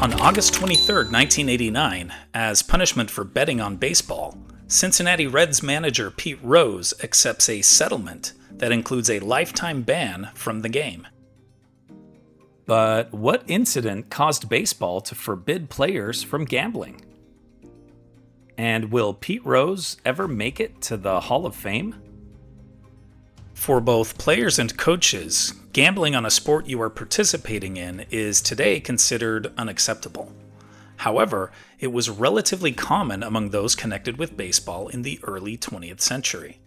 On August 23, 1989, as punishment for betting on baseball, Cincinnati Reds manager Pete Rose accepts a settlement that includes a lifetime ban from the game. But what incident caused baseball to forbid players from gambling? And will Pete Rose ever make it to the Hall of Fame? For both players and coaches, gambling on a sport you are participating in is today considered unacceptable. However, it was relatively common among those connected with baseball in the early 20th century.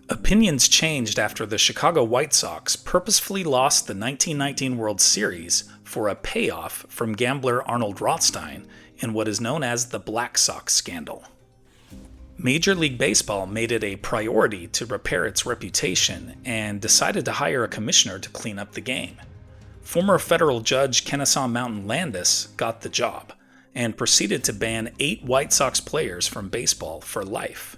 Opinions changed after the Chicago White Sox purposefully lost the 1919 World Series for a payoff from gambler Arnold Rothstein in what is known as the Black Sox scandal. Major League Baseball made it a priority to repair its reputation and decided to hire a commissioner to clean up the game. Former federal judge Kenesaw Mountain Landis got the job and proceeded to ban 8 White Sox players from baseball for life,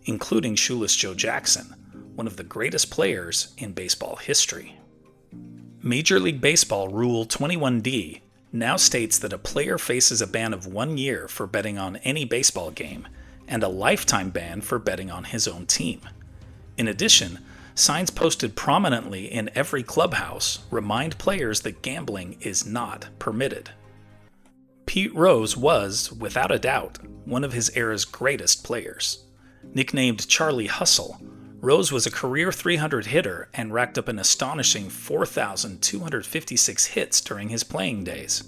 including Shoeless Joe Jackson, one of the greatest players in baseball history. Major League Baseball Rule 21D now states that a player faces a ban of 1 year for betting on any baseball game and a lifetime ban for betting on his own team. In addition, signs posted prominently in every clubhouse remind players that gambling is not permitted. Pete Rose was, without a doubt, one of his era's greatest players. Nicknamed Charlie Hustle, Rose was a career .300 hitter and racked up an astonishing 4,256 hits during his playing days,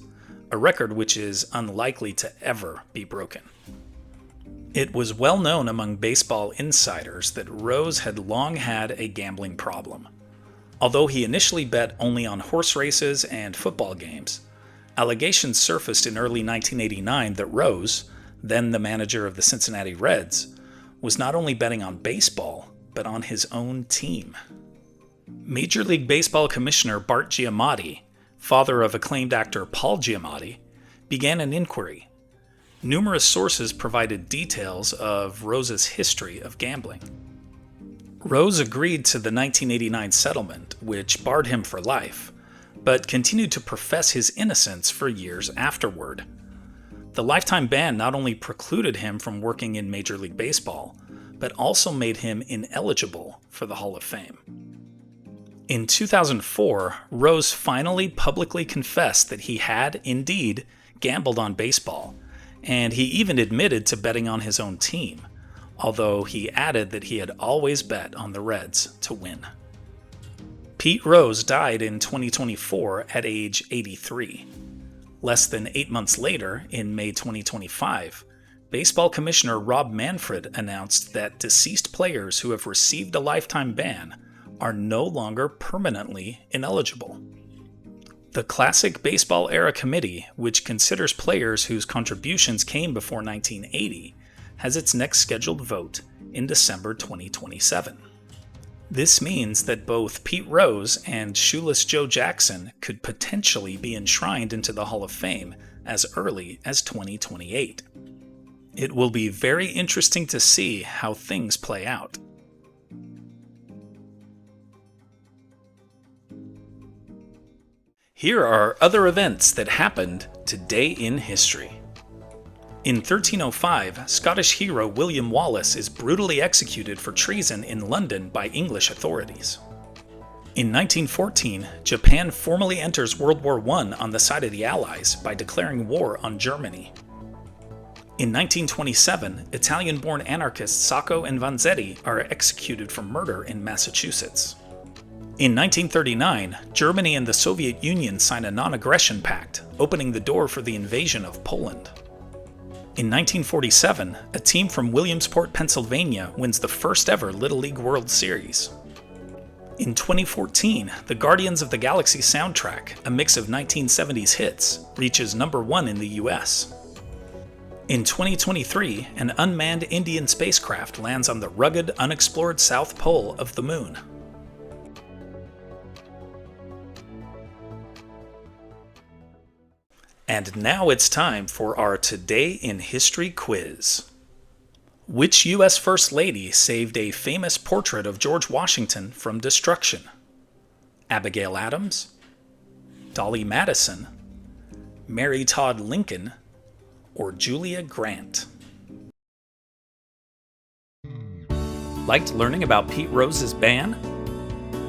a record which is unlikely to ever be broken. It was well known among baseball insiders that Rose had long had a gambling problem. Although he initially bet only on horse races and football games, allegations surfaced in early 1989 that Rose, then the manager of the Cincinnati Reds, was not only betting on baseball, but on his own team. Major League Baseball Commissioner Bart Giamatti, father of acclaimed actor Paul Giamatti, began an inquiry. Numerous sources provided details of Rose's history of gambling. Rose agreed to the 1989 settlement, which barred him for life, but continued to profess his innocence for years afterward. The lifetime ban not only precluded him from working in Major League Baseball, but also made him ineligible for the Hall of Fame. In 2004, Rose finally publicly confessed that he had, indeed, gambled on baseball, and he even admitted to betting on his own team, although he added that he had always bet on the Reds to win. Pete Rose died in 2024 at age 83. Less than 8 months later, in May 2025, Baseball Commissioner Rob Manfred announced that deceased players who have received a lifetime ban are no longer permanently ineligible. The Classic Baseball Era Committee, which considers players whose contributions came before 1980, has its next scheduled vote in December 2027. This means that both Pete Rose and Shoeless Joe Jackson could potentially be enshrined into the Hall of Fame as early as 2028. It will be very interesting to see how things play out. Here are other events that happened today in history. In 1305, Scottish hero William Wallace is brutally executed for treason in London by English authorities. In 1914, Japan formally enters World War I on the side of the Allies by declaring war on Germany. In 1927, Italian-born anarchists Sacco and Vanzetti are executed for murder in Massachusetts. In 1939, Germany and the Soviet Union sign a non-aggression pact, opening the door for the invasion of Poland. In 1947, a team from Williamsport, Pennsylvania wins the first ever Little League World Series. In 2014, the Guardians of the Galaxy soundtrack, a mix of 1970s hits, reaches #1 in the US. In 2023, an unmanned Indian spacecraft lands on the rugged, unexplored South Pole of the Moon. And now it's time for our Today in History quiz. Which U.S. First Lady saved a famous portrait of George Washington from destruction? Abigail Adams, Dolly Madison, Mary Todd Lincoln, or Julia Grant? Liked learning about Pete Rose's ban?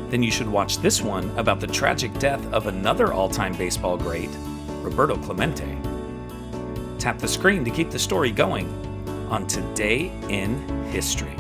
Then you should watch this one about the tragic death of another all-time baseball great, Roberto Clemente. Tap the screen to keep the story going on Today in History.